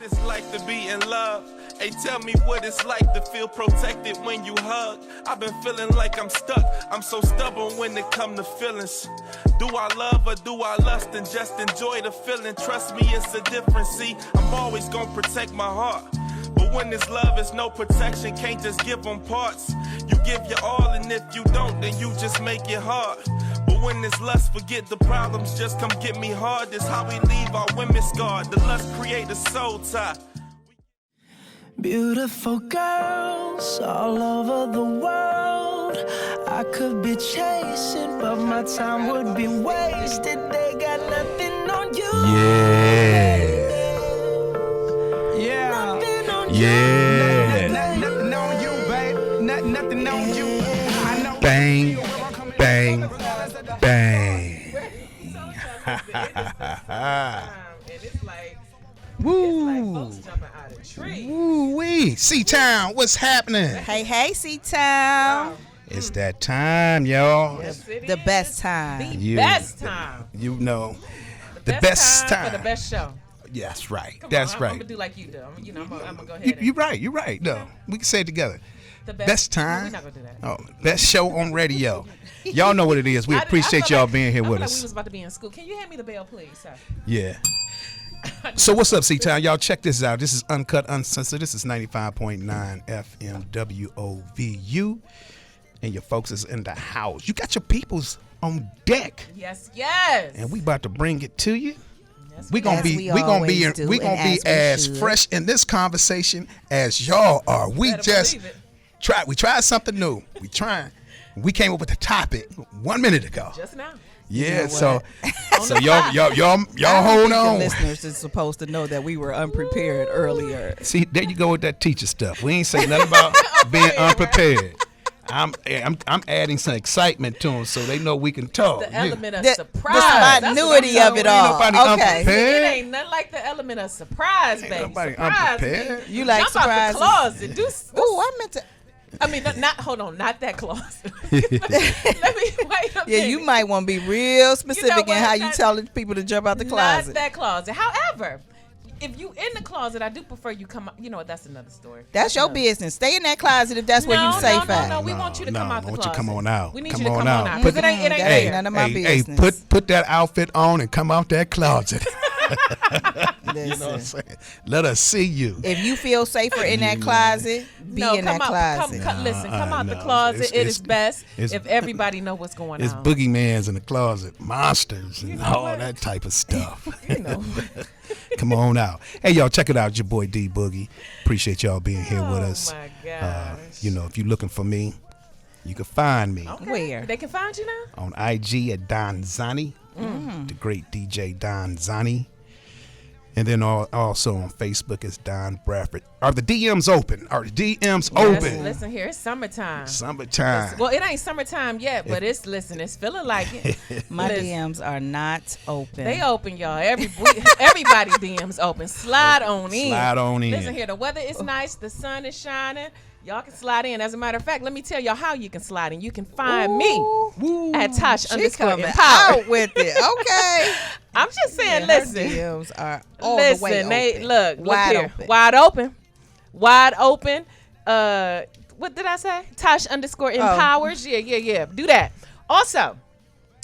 what it's like to be in love. Hey, tell me what it's like to feel protected when you hug. I've been feeling like I'm stuck. I'm so stubborn when it come to feelings. Do I love or do I lust and just enjoy the feeling? Trust me, it's a difference. See, I'm always gonna protect my heart. But when it's love, it's no protection. Can't just give them parts. You give your all, and if you don't, then you just make it hard. But when it's lust, forget the problems. Just come get me hard. This how we leave our women scarred. The lust create a soul tie. Beautiful girls all over the world. I could be chasing, but my time would be wasted. They got nothing on you. Nothing on you, babe. Nothing on you. I know. Bang, bang, bang. And it's like, Woo. folks jumping out of trees. Woo wee. C-Town, what's happening? Hey, C-Town. It's that time, y'all. Yes, it The is. best time. The You- best time. You know, the best time. for the best show. That's right. Come That's on, I'm right. gonna do like you do. I'm gonna go ahead. You're right. You're right. No, we can say it together. The Best No, time. we're not gonna do that. Oh, best show on radio. Y'all know what it is. We I appreciate feel y'all like- being here I with feel like we us. was about to be in school. Can you hand me the bell, please, sir? Yeah. So what's up, C-Town? Y'all check this out. This is Uncut, Uncensored. This is 95.9 FM WOVU. And your folks is in the house. You got your peoples on deck. Yes. And we about to bring it to you. Yes, We gonna As be we we gonna be always do, we gonna and be as as we should. fresh in this conversation as y'all are. We better just believe it. tried something new. We came up with a topic 1 minute ago. Just now. Yeah, know so the y'all I hold don't think on. The listeners is supposed to know that we were unprepared earlier. See, there you go with that teacher stuff. We ain't say nothing about being unprepared. I'm adding some excitement to them so they know we can talk. The element of The surprise. That's what I'm spontaneity of saying. it all. nobody Okay. unprepared. It ain't nothing like the element of surprise, baby. nobody Surprise unprepared. me. You like Jump out the surprises? closet. Oh, I meant to. I mean, hold on, not that closet. Let me wait a Yeah, you minute. might want to be real specific in what? how you Not- telling people to jump out the closet. Not that closet. However, if you in the closet, I do prefer you come out. You know what? That's another story. That's your another- business. Stay in that closet if that's where you safe at. No, we want you to come out the I want closet. you to come on out. We need Come you to on come out. on out. Because it ain't That ain't fair. none of my hey, business. put that outfit on and come out that closet. You know what I'm Listen, saying? Let us see you. if you feel safer in that closet, be No, in come that out. closet. Listen, come out the no. closet. It's- It is best it's- if everybody know what's going It's on. boogeymans in the closet, monsters, and know all what? that type of stuff. You know. Come on out. Hey, y'all, check it out. It's your boy D Boogie. Appreciate y'all being here with us. Oh my gosh. You know, if you're looking for me, you can find me Okay. Where? They can find you now? on IG at Don Zani, the great DJ Don Zani. And then also on Facebook is Don Bradford. Are the DMs open? Are the DMs open? Listen here, it's summertime. Summertime. Well, it ain't summertime yet, but it's feeling like it. My Listen, DMs are not open. They open, y'all. Everybody DMs open. Slide on in. Slide on in. Listen here, the weather is nice. The sun is shining. Y'all can slide in. As a matter of fact, let me tell y'all how you can slide in. You can find me at Tosh She _empowered. coming out with it. Okay. I'm just saying, Her listen. DMs are all the way Listen, open. they look Wide here. open. Wide open. What did I say? Tosh Oh. _empowers. Yeah. Do that. Also,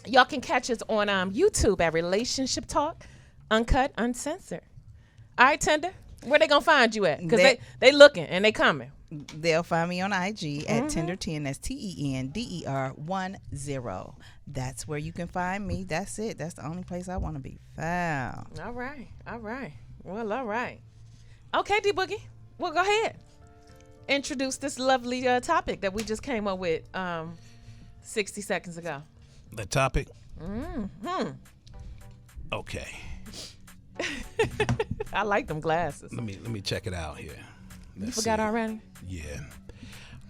y'all can catch us on YouTube at Relationship Talk, Uncut, Uncensored. All right, Tender, where they gonna find you at? Because they looking and they coming. They'll find me on IG at Tender10. That's TENDER10. That's where you can find me. That's it. That's the only place I want to be found. All right. Well, all right. Okay, D Boogie. Well, go ahead. Introduce this lovely topic that we just came up with 60 seconds ago. The topic? Okay. I like them glasses. Let me check it out here. You forgot already? Yeah.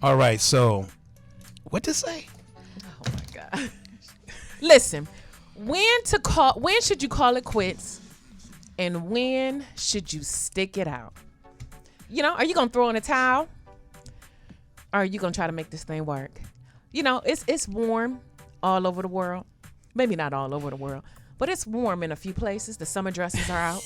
All right, so what to say? Oh my God. Listen, when should you call it quits and when should you stick it out? You know, are you gonna throw in a towel? Or are you gonna try to make this thing work? You know, it's warm all over the world. Maybe not all over the world, but it's warm in a few places. The summer dresses are out.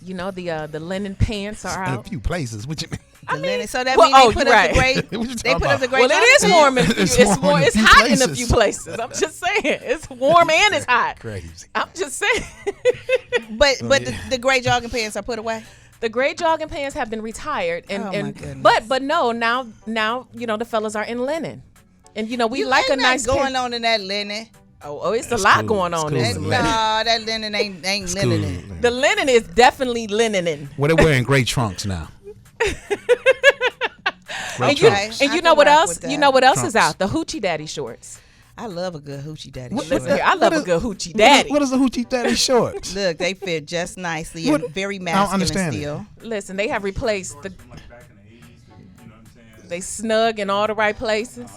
You know, the linen pants are In a out. few places. What you mean? The linen. So that well, means oh, they put you're up right. the great. What you They talking put up the about? great. Well, it is warm. In a few, It's it's warm in a It's few hot in a places. few places. I'm just saying. It's warm and it's hot. Crazy. I'm just saying. But yeah. the gray jogging pants are put away. The gray jogging pants have been retired, and, Oh, my and goodness. but no, now you know the fellas are in linen, and you know we You like a ain't nice nothing going pair- on in that linen. Oh, it's That's a lot cool. going It's on cool. in It's some cool. linen. No, that linen ain't School. linen. The linen is definitely linen. Well, they're wearing gray trunks now. Gray And you, trunks. and I you can know what rock else? with that. You know what else is Trunks. out? The hoochie daddy shorts. I love a good hoochie daddy. What- short. what's Listen here, I love a good hoochie daddy. What is a hoochie daddy shorts? Look, they fit just nicely What? and very I don't masculine understand still. Listen, they have replaced the. They snug in all the right places.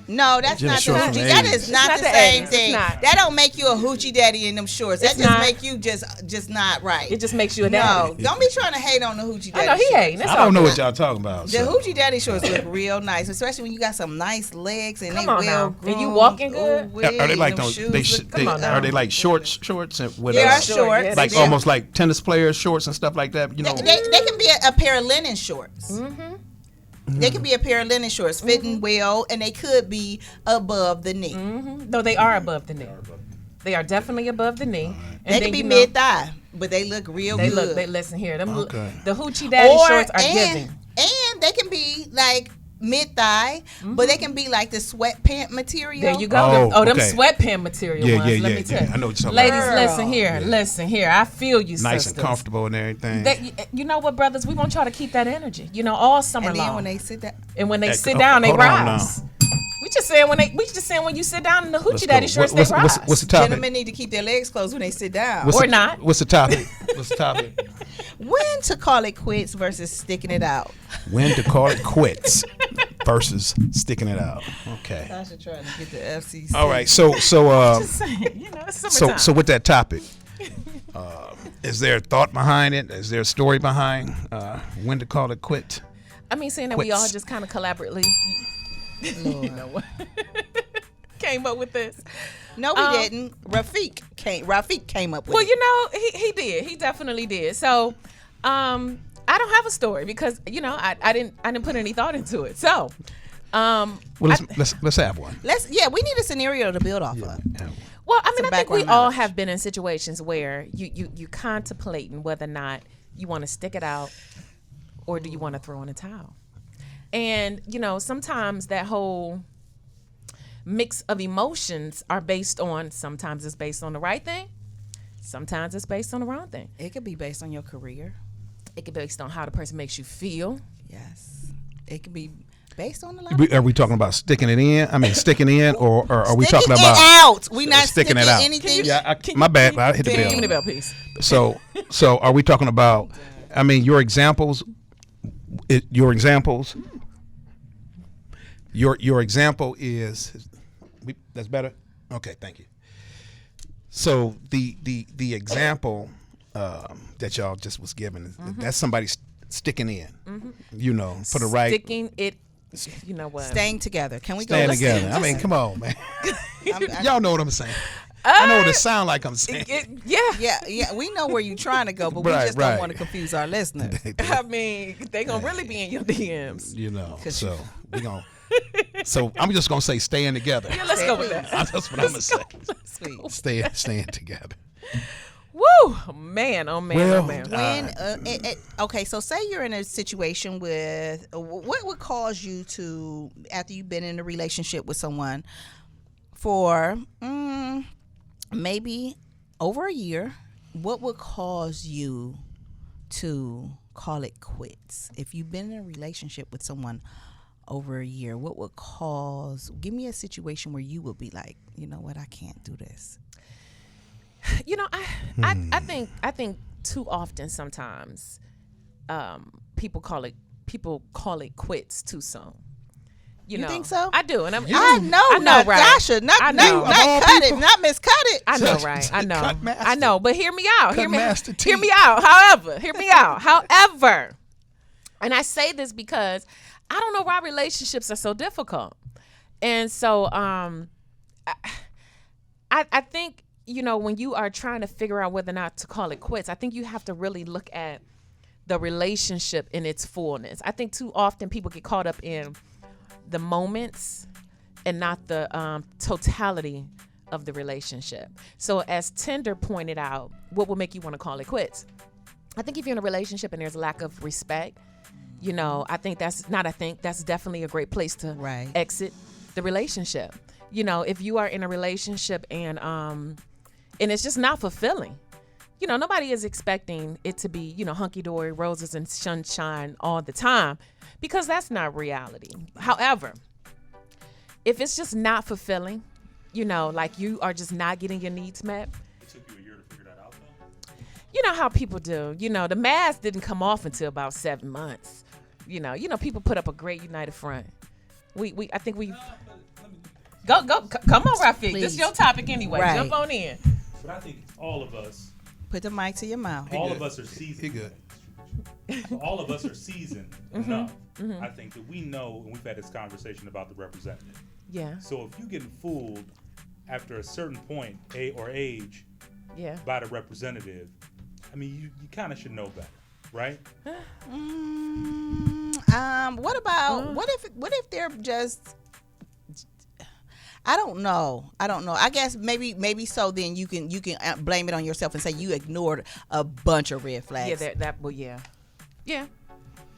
No, that's Gym not the shorts from hoochie. the That 80s. is not It's the not the same 80s. thing. It's not. That don't make you a hoochie daddy in them shorts. That It's just not. make you just not right. It just makes you a No, daddy. don't be trying to hate on the hoochie daddy. I know he shorts. hating. It's I all don't know good. what y'all talking about. The so. hoochie daddy shorts look real nice, especially when you got some nice legs and Come they on well now. groomed. And you walking good? Ooh-wee, Are they like them those? shoes look Come on now. Are they like shorts and with They are Short, shorts. yeah, like they almost like tennis players shorts and stuff like that? You know. They can be a pair of linen shorts. Mm-hmm. They can be a pair of linen shorts fitting well, and they could be above the knee. No, they are above the knee. They are definitely above the knee. And They then, can be you know, mid thigh, but they look real They good. look. They listen here. Them Okay. the hoochie daddy shorts are and, giving. and they can be like mid thigh, but they can be like the sweatpant material. There you go. Oh, Them okay. sweatpants material Yeah, ones. yeah, Let yeah, me tell yeah. you. I know what you're talking Ladies, about. listen here. Listen here. I feel you, Nice sisters. and comfortable and everything. You know what, brothers? We want y'all to keep that energy. You know, all summer And then long. when they sit down, and when they Hey, sit ho- down, they hold on rise. We just saying when you sit down in the hoochie Let's daddy go. shorts, What's- they rise. what's the topic? gentlemen need to keep their legs closed when they sit down. What's or the- not. What's the topic? What's the topic? When to call it quits versus sticking it out. When to call it quits versus sticking it out. Okay. Tasha trying to get the FCC. All right. So Just saying, you know, it's summertime. so with that topic, is there a thought behind it? Is there a story behind when to call it quit? I mean, saying that we all Quits. just kind of collaboratively, you know what, came up with this. No, we didn't. Rafiq came up with Well, it. you know, he did. He definitely did. So, I don't have a story because you know I didn't put any thought into it. So, Well, let's have one. we need a scenario to build off of. well, I mean, Some I think we background all knowledge. have been in situations where you contemplating whether or not you want to stick it out or do you want to throw in a towel. And you know, sometimes that whole mix of emotions are based on. Sometimes it's based on the right thing. Sometimes it's based on the wrong thing. It could be based on your career. It could be based on how the person makes you feel. Yes. It could be based on the life. Are we talking about sticking it in? I mean, sticking in, or are we Sticking talking it about out. We not sticking sticking it out? anything. Yeah, my bad. I hit the Give me the bell. bell, please. So are we talking about? I mean, your examples. Your example is. That's better. Okay, thank you. So the example that y'all just was given, that's somebody sticking in. You know, for the right. Sticking it. You know what? Staying together. Can we Stand go? together. I mean, come on, man. I'm- Y'all know what I'm saying. I know what it sound like I'm saying. Yeah. Yeah, we know where you're trying to go, but Right, we just right. don't want to confuse our listeners. I mean, they gonna really be in your DMs. You know, so we gonna. So I'm just gonna say staying together. Yeah, let's go with that. That's what I'm gonna say. Sweet. Staying together. Woo, man, oh man, Well, oh man. When okay, so say you're in a situation with what would cause you to, after you've been in a relationship with someone for maybe over a year, what would cause you to call it quits? If you've been in a relationship with someone over a year, what would give me a situation where you would be like, you know what, I can't do this. You know, I think too often sometimes people call it quits too soon. You know, think so? I do, and I'm. I know, not right? Tasha, not I know. cut it, not miscut it. I know, right? I know. Cut master. I know, but hear me out. Hear Cut me, master hear T. me out. However, hear me out. However, and I say this because I don't know why relationships are so difficult, and so I think when you are trying to figure out whether or not to call it quits, I think you have to really look at the relationship in its fullness. I think too often people get caught up in the moments and not the totality of the relationship. So as Tinder pointed out, what will make you want to call it quits? I think if you're in a relationship and there's lack of respect, I think that's definitely a great place to exit the relationship. If you are in a relationship and it's just not fulfilling, nobody is expecting it to be, hunky-dory, roses and sunshine all the time, because that's not reality. However, if it's just not fulfilling, like you are just not getting your needs met. It took you a year to figure that out, though? You know how people do. The mask didn't come off until about 7 months. People put up a great united front. I think we go. Come on, Rafiq. Please. This is your topic anyway. Right. Jump on in. But I think all of us, Put the mic to your mouth. all of us are seasoned. He good. All of us are seasoned enough. I think that we know, and we've had this conversation about the representative. Yeah. So if you're getting fooled after a certain point, or age, Yeah. by the representative, I mean, you kind of should know better, right? What about what if they're just? I don't know. I guess maybe so. Then you can blame it on yourself and say you ignored a bunch of red flags. Yeah. Yeah.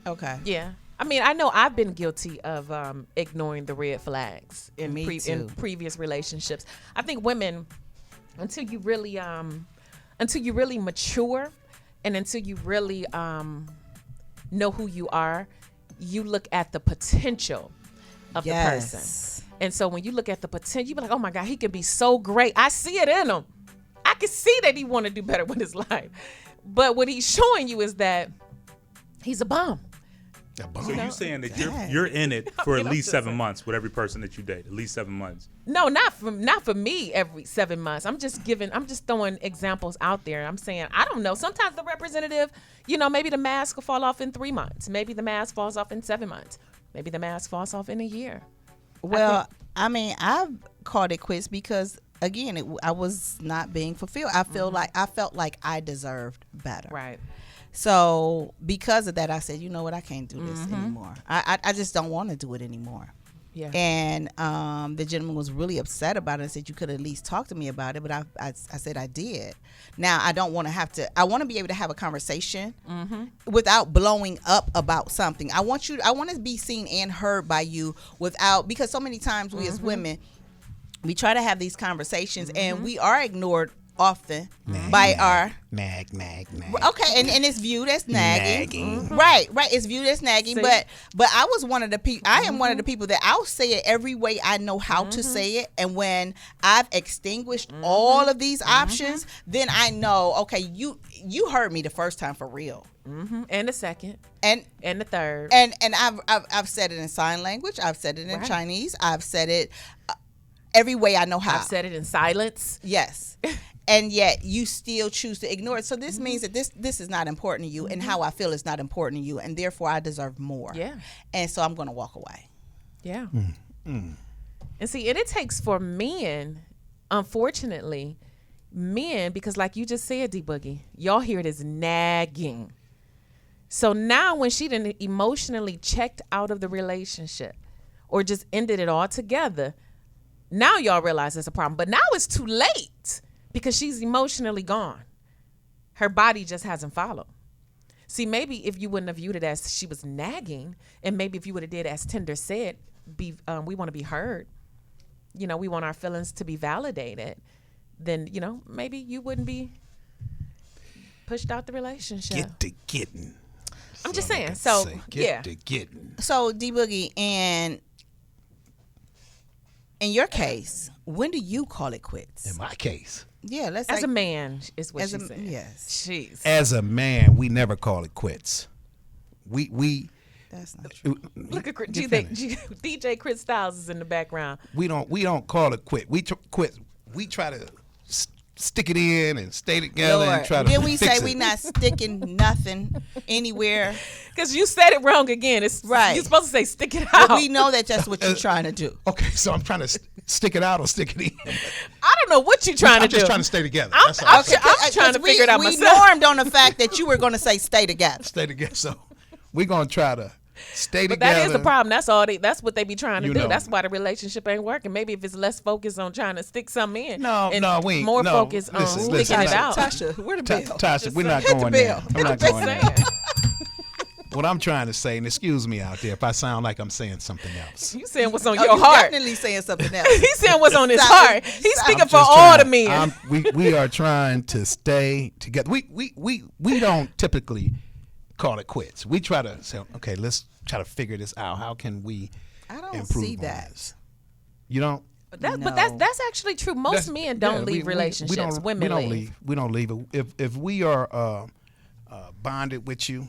Okay. Yeah. I mean, I know I've been guilty of ignoring the red flags in Me too. in previous relationships. I think women, until you really mature, and until you really know who you are, you look at the potential of the person. And so when you look at the potential, you be like, oh my God, he can be so great. I see it in him. I can see that he want to do better with his life. But what he's showing you is that he's a bum. So you're saying that you're in it for at least 7 months with every person that you date, at least 7 months. No, not for me every 7 months. I'm just throwing examples out there. I'm saying, I don't know. Sometimes the representative, maybe the mask will fall off in 3 months. Maybe the mask falls off in 7 months. Maybe the mask falls off in a year. Well, I've called it quits because again, I was not being fulfilled. I felt like I deserved better. Right. So because of that, I said, you know what, I can't do this anymore. I just don't want to do it anymore. Yeah. And the gentleman was really upset about it and said, you could at least talk to me about it. But I said I did. Now, I don't want to have to. I want to be able to have a conversation without blowing up about something. I want to be seen and heard by you because so many times we as women, we try to have these conversations and we are ignored often by our nag. Okay, and it's viewed as nagging. Right, it's viewed as nagging. See? But I was one of the people. I am one of the people that I'll say it every way I know how to say it. And when I've extinguished all of these options, then I know. Okay, you heard me the first time for real. And the second. And the third. And I've said it in sign language. I've said it in Chinese. I've said it every way I know how. I've said it in silence. Yes. And yet you still choose to ignore it. So this means that this is not important to you, and how I feel is not important to you, and therefore I deserve more. Yeah. And so I'm going to walk away. Yeah. And see, and it takes for men, unfortunately, because like you just said, D Boogie, y'all hear it as nagging. So now when she didn't emotionally checked out of the relationship or just ended it all together, now y'all realize it's a problem. But now it's too late. Because she's emotionally gone. Her body just hasn't followed. See, maybe if you wouldn't have viewed it as she was nagging, and maybe if you would have did as Tinder said, we want to be heard. We want our feelings to be validated. Then, maybe you wouldn't be pushed out the relationship. Get to getting. I'm just saying. So, Get to getting. So, D Boogie, and in your case, when do you call it quits? In my case. Yeah, let's as a man is what she said. Yes. Jeez. As a man, we never call it quits. We That's not true. Look at Get finished. DJ Chris Styles is in the background. We don't call it quit. We try to stick it in and stay together and try to Then we fix say it. we not sticking nothing anywhere. Because you said it wrong again. It's Right. You're supposed to say stick it out. But we know that that's what you're trying to do. Okay, so I'm trying to Stick it out or stick it in. I don't know what you're trying I'm to do. just trying to stay together. I'm, That's all I'm, I'm saying. I'm trying to figure it out we myself. normed on the fact that you were going to say stay together. Stay together. So we're gonna try to stay But together. that is the problem. That's what they be trying to You do. know. That's why the relationship ain't working. Maybe if it's less focused on trying to stick something in. No, and no, we ain't. more no. focused Listen, on listen, sticking it listen. out. Tasha, where the bell? Tasha, we're not Hit the going there. bell. I'm not Just going there. saying. What I'm trying to say, and excuse me out there if I sound like I'm saying something else. You saying what's on Oh, your you heart. definitely saying something else. He's saying what's on his Stop heart. it. He's Stop. speaking I'm for just all trying- the men. we are trying to stay together. We don't typically call it quits. We try to say, okay, let's try to figure this out. How can we I don't improve see on that. this? You don't. But No. that's actually true. Most That's- men don't yeah, leave relationships. Women we don't leave. We don't leave. If we are bonded with you,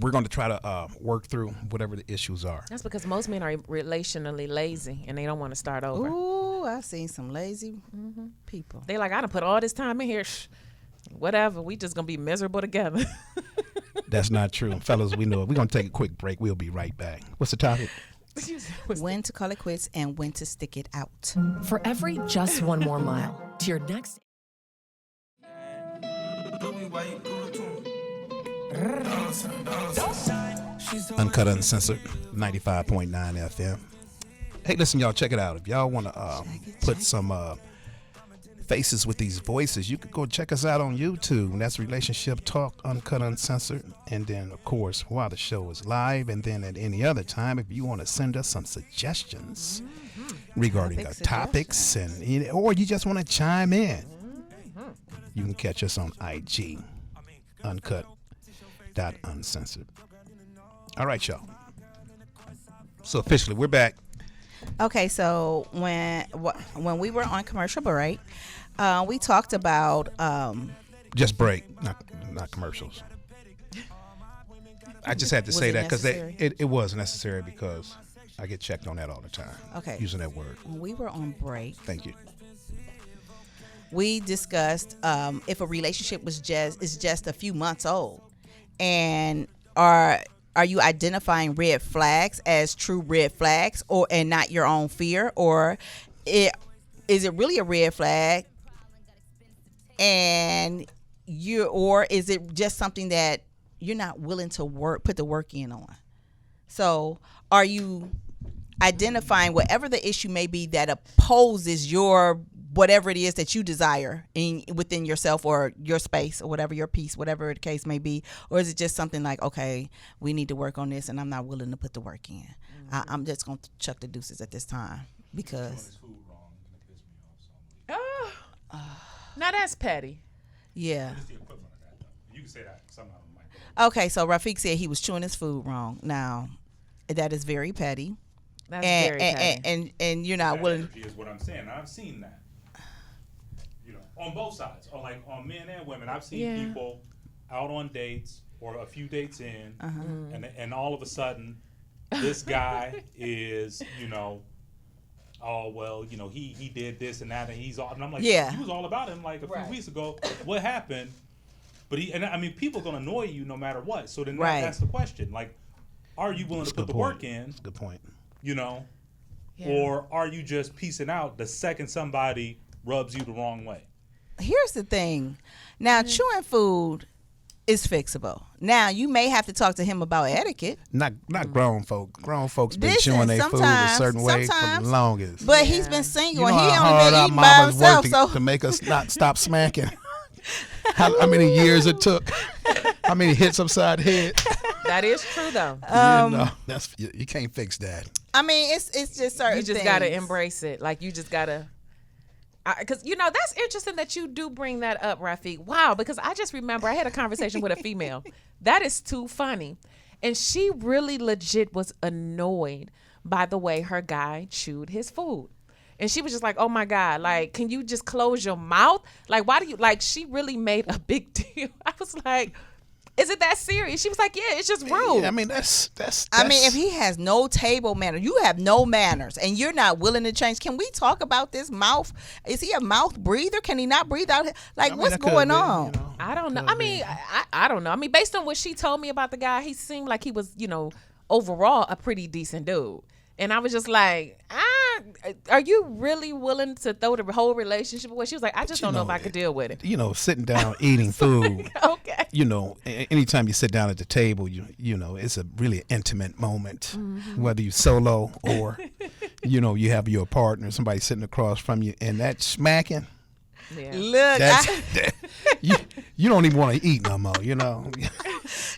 we're going to try to work through whatever the issues are. That's because most men are relationally lazy and they don't want to start over. Ooh, I've seen some lazy people. They like, I done put all this time in here. Whatever. We just gonna be miserable together. That's not true, fellas. We know it. We're going to take a quick break. We'll be right back. What's the topic? When to call it quits and when to stick it out. For every just one more mile to your next. Uncut, uncensored, 95.9 FM. Hey, listen, y'all, check it out. If y'all want to put some faces with these voices, you could go check us out on YouTube. That's Relationship Talk, Uncut, Uncensored. And then, of course, while the show is live, and then at any other time, if you want to send us some suggestions regarding topics, and or you just want to chime in, you can catch us on IG, Uncut.Uncensored. All right, y'all. So officially, we're back. Okay, so when we were on commercial break, we talked about Just break, not commercials. I just had to Was say it that because necessary? it was necessary because I get checked on that all the time. Okay. Using that word. when we were on break, Thank you. we discussed if a relationship is just a few months old, and are you identifying red flags as true red flags and not your own fear, or is it really a red flag and or is it just something that you're not willing to put the work in on? So are you identifying whatever the issue may be that opposes your whatever it is that you desire within yourself or your space or whatever, your peace, whatever the case may be? Or is it just something like, okay, we need to work on this and I'm not willing to put the work in? I'm just going to chuck the deuces at this time because, Now that's petty. yeah. It's the equivalent of that, though. You can say that somehow on the mic. Okay, so Rafiq said he was chewing his food wrong. Now, that is very petty. That's very petty. And you're not That willing. energy is what I'm saying. And I've seen that. You know, on both sides, on men and women. I've seen Yeah. people out on dates or a few dates in, Uh-huh. and all of a sudden, this guy is, oh well, he did this and that, and he's all. And I'm like, Yeah. he was all about him like a few Right. weeks ago. What happened? But people are gonna annoy you no matter what. So then Right. that's the question. Like, are you willing That's to a put good the point. work in? That's a good point. Yeah. Or are you just piecing out the second somebody rubs you the wrong way? Here's the thing. Now, chewing food is fixable. Now, you may have to talk to him about etiquette, Not grown folk. Grown folks been Listen, chewing their food a sometimes- certain way for sometimes, the longest. but he's been single you know and he how only hard been our eating by mamas worked himself. to make us not stop smacking. How many years it took? How many hits upside the head? That is true though. That's you can't fix that. I mean, it's just certain You just things. gotta embrace it. Like you just gotta, because that's interesting that you do bring that up, Rafiq. Wow, because I just remember I had a conversation with a female. That is too funny, and she really legit was annoyed by the way her guy chewed his food. And she was just like, oh my God, like, can you just close your mouth? Like, why do you, like, she really made a big deal. I was like, is it that serious? She was like, yeah, it's just rude. Yeah, I mean, that's. I mean, if he has no table manners, you have no manners, and you're not willing to change. Can we talk about this mouth? Is he a mouth breather? Can he not breathe out? Like, what's that could going be, on? I don't know. I mean, I don't know. I mean, based on what she told me about the guy, he seemed like he was, overall a pretty decent dude. And I was just like, are you really willing to throw the whole relationship away? She was like, I just don't know if I could deal with it. You know, sitting down eating food. Okay. You know, anytime you sit down at the table, you know, it's a really intimate moment. Whether you solo or, you know, you have your partner, somebody sitting across from you, and that smacking. Yeah. Look, That's you don't even want to eat no more. You know.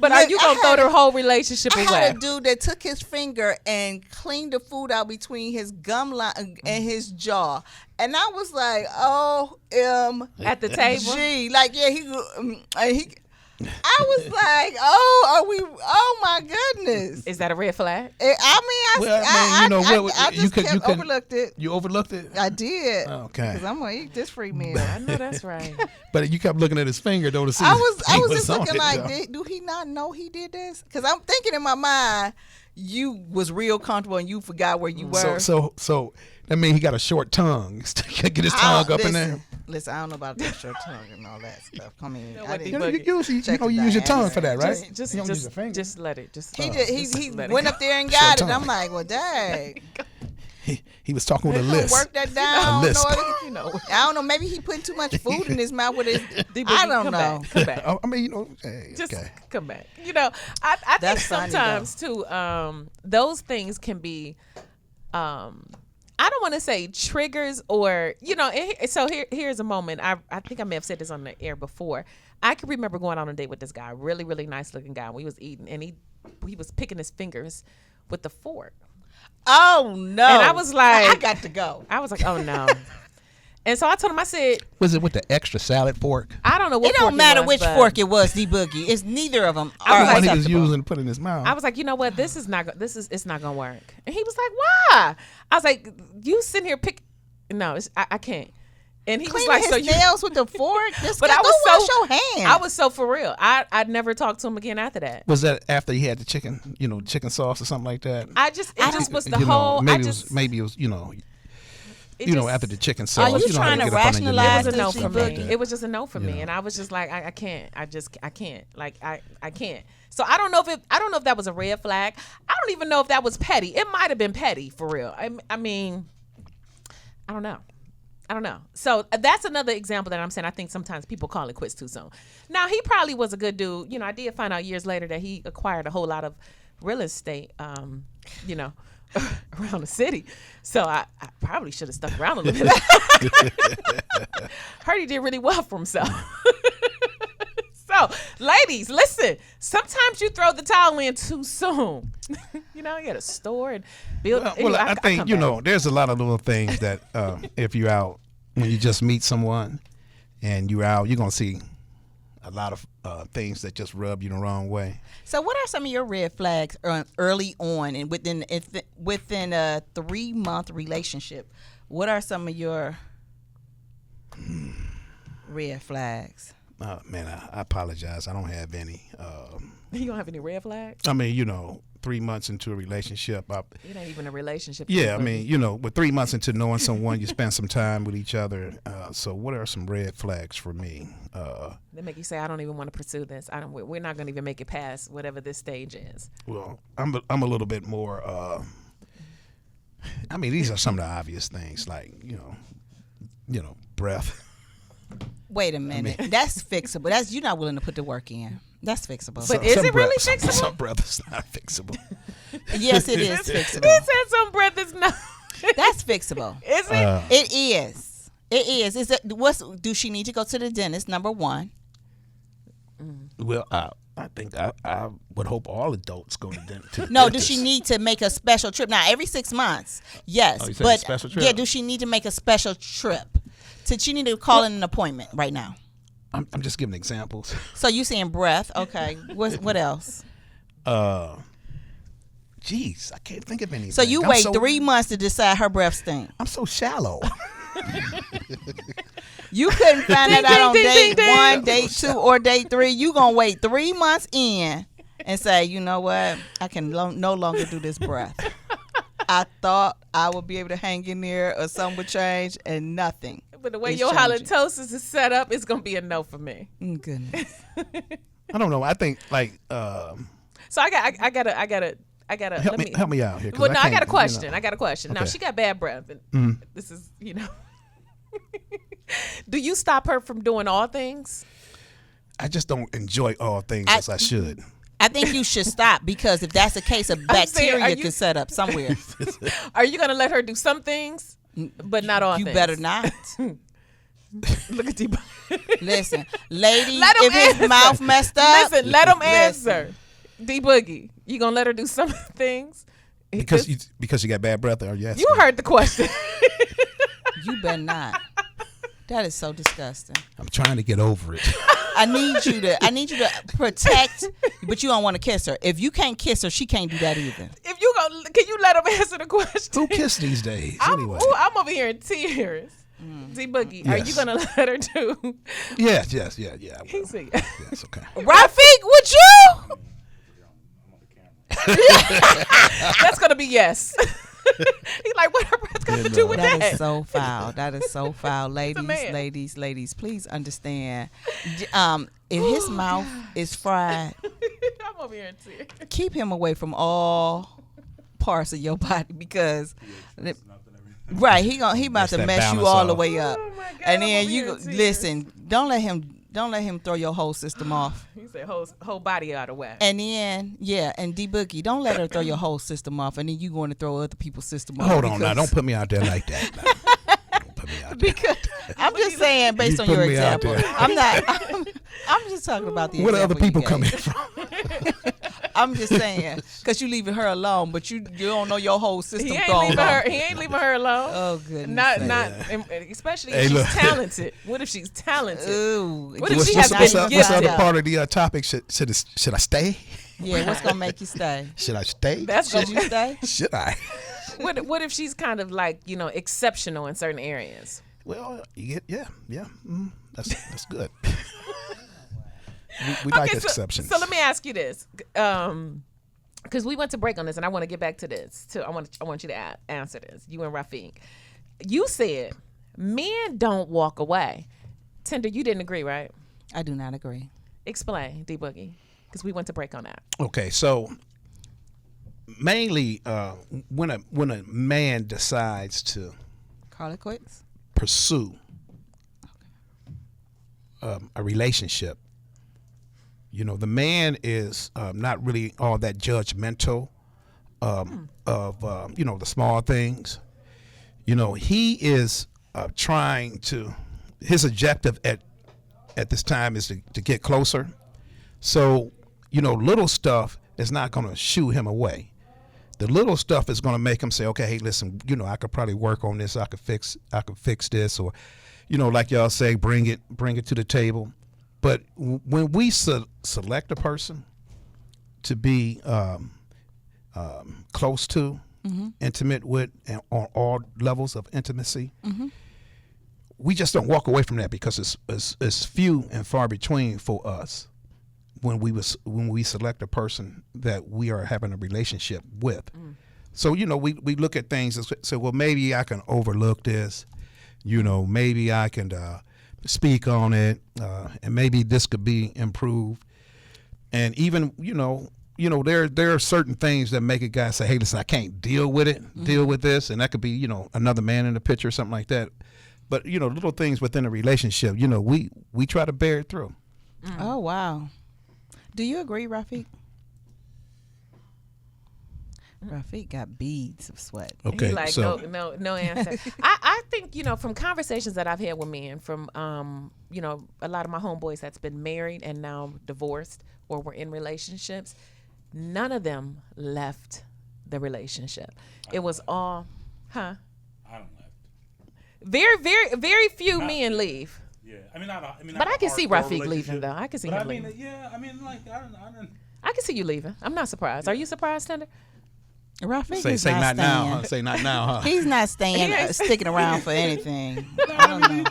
But are Look, you I gonna had throw a- the whole relationship I away? had a dude that took his finger and cleaned the food out between his gum line and his jaw, and I was like, At the table? Gee, like he. I was like, oh my goodness. Is that a red flag? I just kept overlooked it. You overlooked it. I did. Okay. Because I'm gonna eat this free meal. I know that's right. But you kept looking at his finger though to see. I was he just on looking it, like, though. do he not know he did this? Because I'm thinking in my mind, you was real comfortable and you forgot where you were. So that means he got a short tongue. Get his tongue up in there. Listen, I don't know about that short tongue and all that stuff. I mean, know I what didn't You know, you use check the you use your tongue diameter. for that, right? Just, you don't use your finger. just let it. Just He just let it went go. up there and got it. tongue. I'm like, well, dang. He was talking with a list. Work that down. A lisp. You know, I don't know. Maybe he putting too much food in his mouth with his. D-Boogie, I don't come know. Back, come back. I mean, you know, hey, Just okay. come back. You know, I think That's funny, sometimes too, those things can be, I don't want to say triggers or, you know, so here's a moment. I think I may have said this on the air before. I can remember going on a date with this guy, really, really nice looking guy. We was eating and he was picking his fingers with the fork. Oh no! And I was like, I got to go. I was like, oh no. And so I told him, I said, Was it with the extra salad fork? I don't know what It don't fork matter was, which but fork it was, D-Boogie. It's neither of them I are was The like- one he was acceptable. using to put in his mouth. I was like, you know what? It's not gonna work. And he was like, why? I was like, you sitting here no, I can't. And he was Cleaning like, his so you. nails with the fork. This But guy, I go was wash so your hands. I was so for real. I'd never talked to him again after that. Was that after he had the chicken, you know, chicken sauce or something like that? It just was the You know, whole. maybe it was, you know, it you know, just- after the chicken sauce. you know how trying they to get up under your rationalize It was a liver no and for stuff me. like that. It was just a no for me, know. and I was just like, I can't. I can't. Like I can't. So I don't know if that was a red flag. I don't even know if that was petty. It might have been petty for real. I mean, I don't know. So that's another example that I'm saying. I think sometimes people call it quits too soon. Now he probably was a good dude. You know, I did find out years later that he acquired a whole lot of real estate. You know. Around the city, so I probably should have stuck around a little bit. Heard he did really well for himself. So, ladies, listen. Sometimes you throw the towel in too soon. You know, you got to store and build. Well, Anyway, I think come you back. know, there's a lot of little things that if you're out when you just meet someone and you're out, you're gonna see a lot of things that just rub you the wrong way. So, what are some of your red flags early on and within a 3-month relationship? What are some of your red flags? Man, I apologize. I don't have any. You don't have any red flags? I mean, you know, 3 months into a relationship, It ain't even a relationship. yeah, I mean, you know, with 3 months into knowing someone, you spend some time with each other. So, what are some red flags for me? They make you say, I don't even want to pursue this. We're not going to even make it past whatever this stage is. Well, I'm a little bit more. I mean, these are some of the obvious things, like you know, breath. Wait a minute. That's fixable. That's you're not willing to put the work in. That's fixable. But is it really some, fixable? Some breath is not fixable. yes, it is He fixable. said some breath is not. That's fixable. Is it? It is. It is. Is that do she need to go to the dentist? Number one. Well, I think I would hope all adults go to the No, dentist. does she need to make a special trip? Now, every 6 months, yes. Oh, you said but a special trip? yeah, does she need to make a special trip? So she need to call in an appointment right now. I'm just giving examples. So you saying breath? Okay. What else? Geez, I can't think of anything. So you I'm wait so, 3 months to decide her breath stink. I'm so shallow. You couldn't find Ding, that out on ding, date ding, ding. 1, date 2, or date 3. You gonna wait 3 months in and say, you know what? I can no longer do this breath. I thought I would be able to hang in there or something would change, and nothing. But the way It's your changing. halitosis is set up, it's gonna be a no for me. Goodness. I don't know. I think like So I help me out here. 'cause Well, no, I got a can't, question. I got a question. Now Okay. she got bad breath, and this is, do you stop her from doing all things? I just don't enjoy all things as I should. I think you should stop because if that's the case, a saying, bacteria are you- could set up somewhere. Are you gonna let her do some things, but not all You things? better not. Look at you. Listen, ladies, Let him if his answer. mouth messed up, Listen, let him listen. answer. D Boogie, you gonna let her do some things? Because you got bad breath, or yes? You heard the question. You better not. That is so disgusting. I'm trying to get over it. I need you to protect, but you don't want to kiss her. If you can't kiss her, she can't do that either. If you can you let him answer the question? Who kiss these days anyway? I'm over here in tears. D Boogie, are you Yes. gonna let her do? Yes. I will. He said, Yes. Okay. Rafiq, would you? that's gonna be yes. He's like, what her breath got to do with that? That is so foul. That is so foul. Ladies, man. ladies, please understand. If his mouth is fried, I'm over here in tears. keep him away from all parts of your body because right, he about That's to that mess you balance all the off. way up. Oh my God, And I'm then over you here in tears. listen, don't let him throw your whole system off. He said whole body out of whack. And then, and D Boogie, don't let her throw your whole system off, and then you going to throw other people's system off. Hold on now. because- Don't put me out there like that. now. Don't put me out there. Because I'm just saying, based You on your put me out example, there. I'm not. I'm just talking about the. Where the other example you people gave. coming from? I'm just saying, because you leaving her alone, but you don't know your whole system He ain't thrown leaving off. her. He ain't leaving her alone. Oh goodness. Not especially Hey, if she's look. talented. What if she's talented? Ooh. What if What's, she what's, has what's, been up, what's the other gifted? part of the topic? Should I stay? Yeah, what's gonna make you stay? Should I stay? That's Should you stay? Should I? What if she's kind of like exceptional in certain areas? Well, you get that's good. we like exceptions. So let me ask you this, because we went to break on this, and I want to get back to this too. I want you to answer this. You and Rafiq, you said men don't walk away. Tinder, you didn't agree, right? I do not agree. Explain, D Boogie, because we went to break on that. Okay, so mainly when a man decides to Call it quits. pursue a relationship, the man is not really all that judgmental of the small things. He is trying to. His objective at this time is to get closer. So little stuff is not going to shoo him away. The little stuff is going to make him say, okay, hey, listen, I could probably work on this. I could fix this, or, like y'all say, bring it to the table. But when we select a person to be close to, intimate with, and on all levels of intimacy, we just don't walk away from that because it's few and far between for us when we select a person that we are having a relationship with. So we look at things and say, well, maybe I can overlook this, maybe I can speak on it, and maybe this could be improved. And even there are certain things that make a guy say, hey, listen, I can't deal with it, deal with this, and that could be another man in the picture or something like that. But little things within a relationship, we try to bear it through. Oh wow. Do you agree, Rafiq? Rafiq got beads of sweat. Okay, He like so no answer. I think from conversations that I've had with men, from a lot of my homeboys that's been married and now divorced or were in relationships, none of them left the relationship. It was all, I don't left. very, very, very few men leave. Yeah, I mean, But not I a can see hardcore Rafiq leaving relationship, though. I can see but him I mean, leaving. yeah, I mean, like I don't. I can see you leaving. I'm not surprised. Are you surprised, Tinder? Rafiq say is not not now, staying. huh? Say not now, huh? He's not staying, sticking around for anything. No, I don't I mean, you know.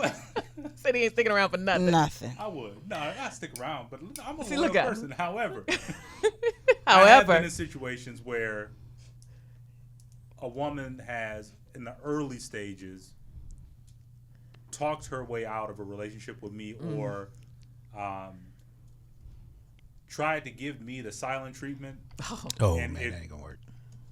can, Said he ain't sticking around for nothing. Nothing. I would. No, I stick around, but I'm a See, loyal look at him. person. However, I have However, been in situations where a woman has, in the early stages, talked her way out of a relationship with me, or tried to give me the silent treatment. Oh And man, it- that ain't gonna work.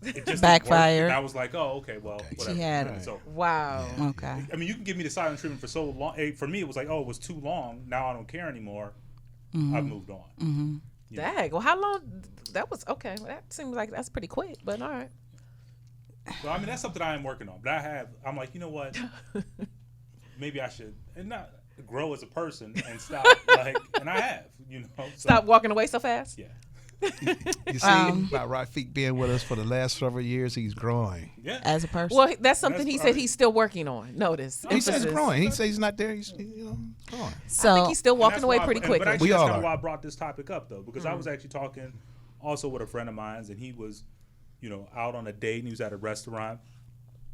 It just Backfired. didn't work. And I was like, oh, okay, well, whatever. She had- So, Wow. Okay. I mean, you can give me the silent treatment for so long. For me, it was like, oh, it was too long. Now I don't care anymore. I've moved on. Dang. Well, how long? That was okay. Well, that seems like that's pretty quick, but all right. So I mean, that's something I am working on. But I'm like, you know what? Maybe I should, and not grow as a person and stop. And I have, So, Stop walking away so fast. Yeah. You see, by Rafiq being with us for the last several years, he's growing. Yeah. As a person. Well, that's something That's he all said right. he's still working on. Notice. He says Emphasis. growing. He says he's not there. He's growing. so I think he's still And walking that's away why- pretty But quickly. actually, We that's all kind of are. why I brought this topic up, though, because I was actually talking also with a friend of mine, and he was, out on a date, and he was at a restaurant,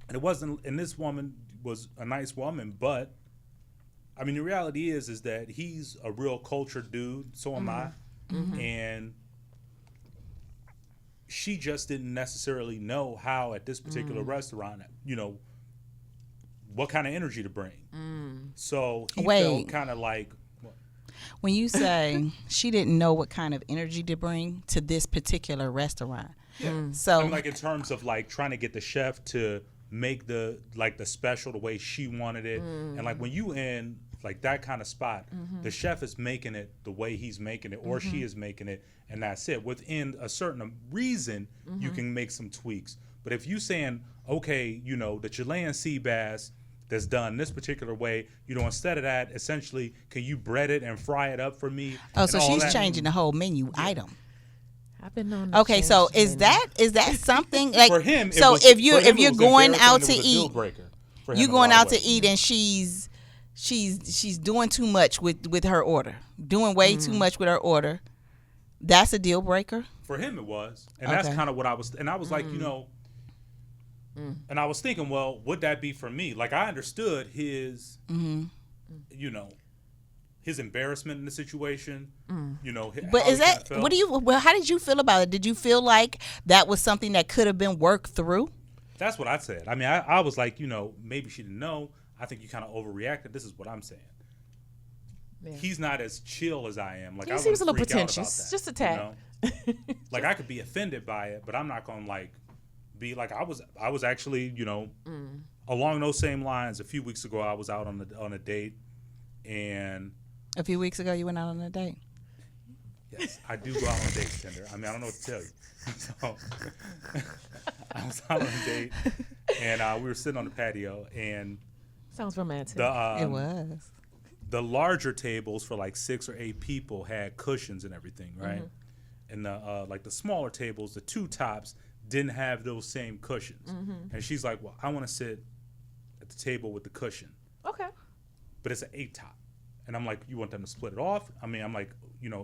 and it wasn't. And this woman was a nice woman, but I mean, the reality is that he's a real cultured dude. So am I, and she just didn't necessarily know how at this particular restaurant, what kind of energy to bring. So he Wait. felt kind of like. when you say she didn't know what kind of energy to bring to this particular restaurant. So I mean, like in terms of like trying to get the chef to make the special the way she wanted it, and like when you in like that kind of spot, the chef is making it the way he's making it, or she is making it, and that's it. Within a certain reason, you can make some tweaks. But if you saying, okay, the Chilean sea bass that's done this particular way, instead of that, essentially, can you bread it and fry it up for me? oh, and so all she's that? changing the whole menu item. I've been known. to Okay, change so the is menu. that something like For him, so if you're going out to eat, you you going out to eat and she's doing too much with her order, doing way too much with her order. That's a deal breaker. For him, it was, and that's Okay. kind of what I was. And I was like, and I was thinking, well, would that be for me? Like, I understood his, his embarrassment in the situation. But how is he kinda that felt. well, how did you feel about it? Did you feel like that was something that could have been worked through? That's what I said. I mean, I was like, maybe she didn't know. I think you kind of overreacted. This is what I'm saying. Yeah. He's not as chill as I am. Like, He I seems a wouldn't little freak out about pretentious, that, just a tad. Like, I could be offended by it, but I'm not gonna like be like I was actually, along those same lines. A few weeks ago, I was out on a date, and A few weeks ago, you went out on a date. yes, I do go out on dates, Tinder. I mean, I don't know what to tell you. So, I was out on a date, and we were sitting on the patio, and Sounds romantic. It was. the larger tables for like 6 or 8 people had cushions and everything, right? And the like the smaller tables, the two tops, didn't have those same cushions. And she's like, "Well, I want to sit at the table with the cushion, Okay. but it's an 8 top." And I'm like, "You want them to split it off?" I mean, I'm like,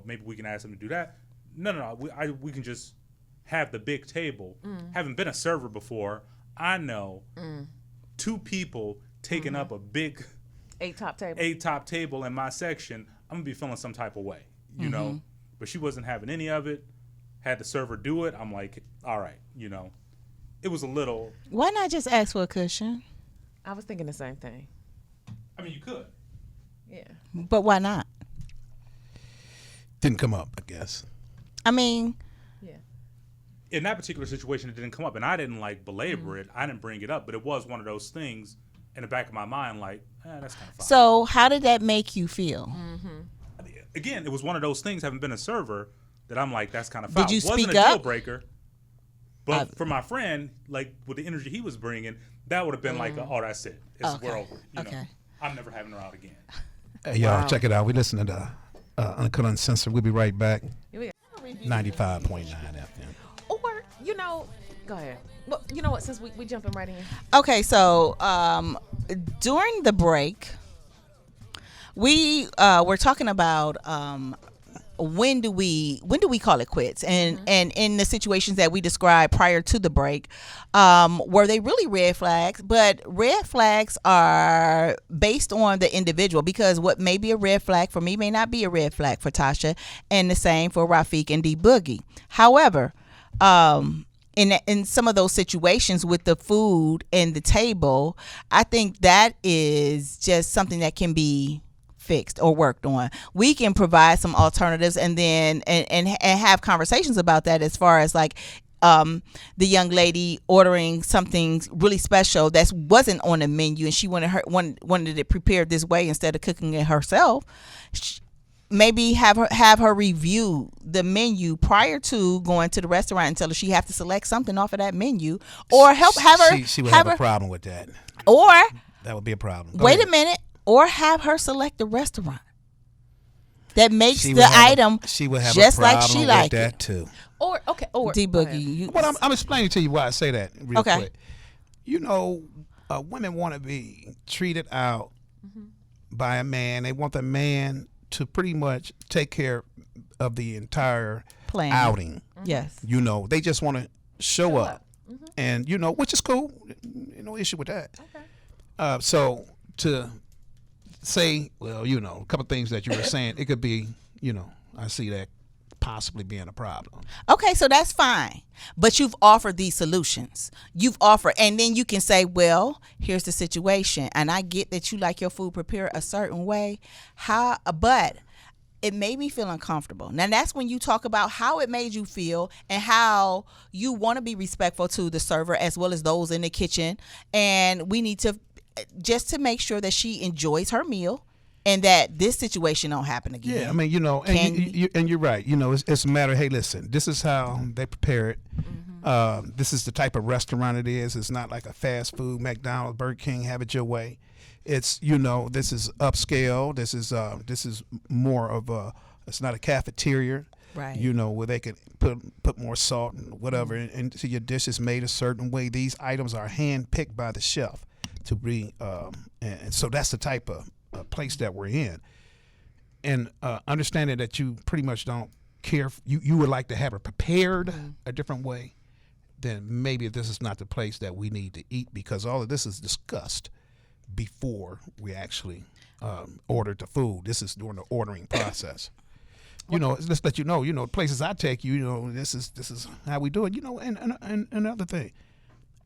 maybe we can ask them to do that. No. We can just have the big table. Having been a server before, I know 2 people taking up a big 8 top table. 8 top table in my section, I'm gonna be feeling some type of way, you know. But she wasn't having any of it. Had the server do it. I'm like, all right, It was a little. Why not just ask for a cushion? I was thinking the same thing. I mean, you could. Yeah. But why not? Didn't come up, I guess. I mean, Yeah. In that particular situation, it didn't come up, and I didn't like belabor it. I didn't bring it up, but it was one of those things in the back of my mind, like, that's kind of fine. so how did that make you feel? Again, it was one of those things. Having been a server, that I'm like, that's kind of fine. Did you It wasn't speak a deal up? breaker. But for my friend, like with the energy he was bringing, that would have been like, oh, that's it. We're over. Okay. I'm never having her out again. Hey, y'all, check it out. We listening to Uncut Uncensored. We'll be right back. Here we go. 95.9 FM. Or, go ahead. Well, you know what? Since we jumping right in. Okay, so during the break, we were talking about when do we call it quits, and in the situations that we described prior to the break, were they really red flags? But red flags are based on the individual, because what may be a red flag for me may not be a red flag for Tasha, and the same for Rafiq and D Boogie. However, in some of those situations with the food and the table, I think that is just something that can be fixed or worked on. We can provide some alternatives and then and have conversations about that, as far as like the young lady ordering something really special that wasn't on the menu and she wanted it prepared this way instead of cooking it herself. Maybe have her review the menu prior to going to the restaurant and tell her she have to select something off of that menu, or have her. She would have a problem with that. Or that would be a problem. Wait a minute, or have her select the restaurant that makes the item she would have just a problem like she with like that it. too. Or D Boogie. Well, I'm explaining to you why I say that real Okay. quick. You know, women want to be treated out by a man. They want the man to pretty much take care of the entire Plan. outing. Yes. You know, they just want to show up. And, you know, which is cool. No issue with that. Okay. So to say, well, you know, a couple things that you were saying, it could be, you know, I see that possibly being a problem. Okay, so that's fine. But you've offered these solutions. You've offered, and then you can say, well, here's the situation. And I get that you like your food prepared a certain way. But it made me feel uncomfortable. Now that's when you talk about how it made you feel and how you want to be respectful to the server as well as those in the kitchen. And we need to just to make sure that she enjoys her meal and that this situation don't happen again. Yeah, I mean, you know, and you're right. You know, it's a matter of, hey, listen, this is how they prepare it. This is the type of restaurant it is. It's not like a fast food, McDonald's, Burger King, have it your way. It's, you know, this is upscale. This is more of it's not a cafeteria. Right. You know, where they can put more salt and whatever into your dish is made a certain way. These items are hand picked by the chef to be, and so that's the type of place that we're in. And understanding that you pretty much don't care, you would like to have it prepared a different way, then maybe this is not the place that we need to eat, because all of this is discussed before we actually ordered the food. This is during the ordering process. You know, let's let you know, places I take you, you know, this is how we do it, you know, and another thing.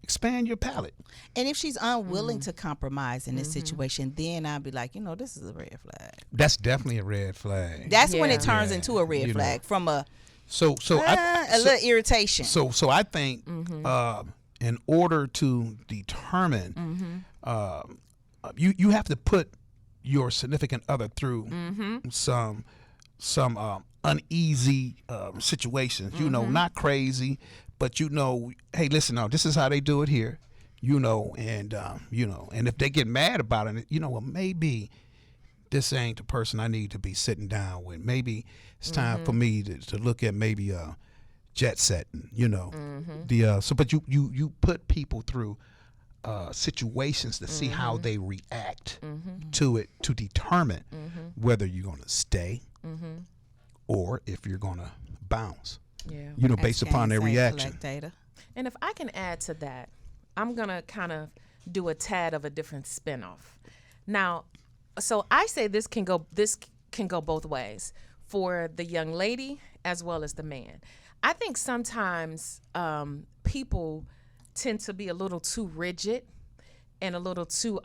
Expand your palate. And if she's unwilling to compromise in this situation, then I'll be like, you know, this is a red flag. That's definitely a red flag. That's when it turns into a red You flag know. from a little irritation. So I think in order to determine, you have to put your significant other through some uneasy situations. You know, not crazy, but you know, hey, listen, now this is how they do it here. You know, and and if they get mad about it, you know, well, maybe this ain't the person I need to be sitting down with. Maybe it's time for me to look at maybe jet setting. You know, but you put people through situations to see how they react to it, to determine whether you're going to stay or if you're going to bounce. Yeah. You know, based upon their reaction. Data. And if I can add to that, I'm going to kind of do a tad of a different spinoff. Now, so I say this can go both ways for the young lady as well as the man. I think sometimes people tend to be a little too rigid and a little too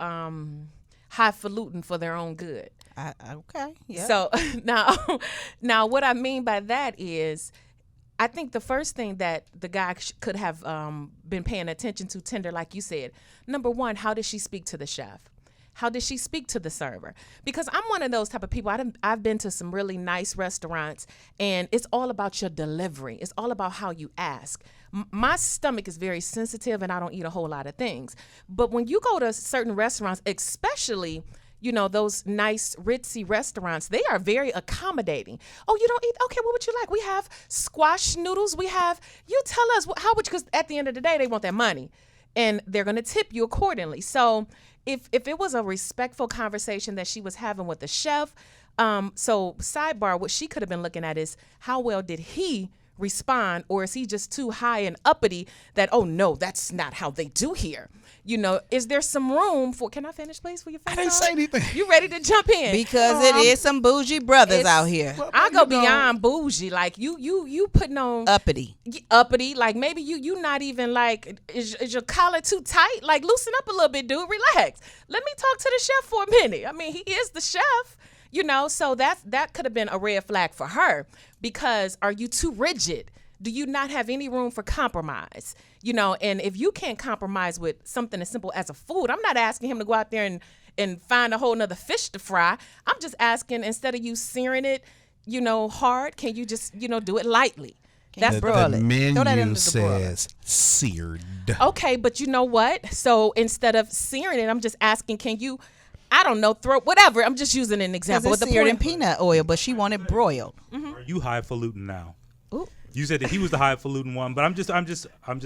highfalutin for their own good. Okay. Yeah. So now what I mean by that is, I think the first thing that the guy could have been paying attention to, Tinder, like you said, number one, how did she speak to the chef? How did she speak to the server? Because I'm one of those type of people. I've been to some really nice restaurants, and it's all about your delivery. It's all about how you ask. My stomach is very sensitive, and I don't eat a whole lot of things. But when you go to certain restaurants, especially, you know, those nice ritzy restaurants, they are very accommodating. Oh, you don't eat? Okay, what would you like? We have squash noodles. You tell us, how would you, because at the end of the day, they want that money and they're going to tip you accordingly. So if it was a respectful conversation that she was having with the chef, so sidebar, what she could have been looking at is how well did he respond, or is he just too high and uppity that, oh no, that's not how they do here? You know, is there some room for, can I finish please for your face? I didn't say anything. You ready to jump in? Because it is some bougie brothers out here. I go beyond bougie. Like you putting on Uppity. Like maybe you not even like, is your collar too tight? Like loosen up a little bit, dude. Relax. Let me talk to the chef for a minute. I mean, he is the chef. You know, so that could have been a red flag for her, because are you too rigid? Do you not have any room for compromise? You know, and if you can't compromise with something as simple as a food, I'm not asking him to go out there and find a whole nother fish to fry. I'm just asking, instead of you searing it, you know, hard, can you just, you know, do it lightly? That's broil The it. menu Throw that into the broiler. says seared. okay, but you know what? So instead of searing it, I'm just asking, can you, I don't know, throw whatever. I'm just using an example. Because But it's seared in peanut oil, but she wanted broiled. Are you highfalutin now? Ooh. You said that he was the highfalutin one, but I'm just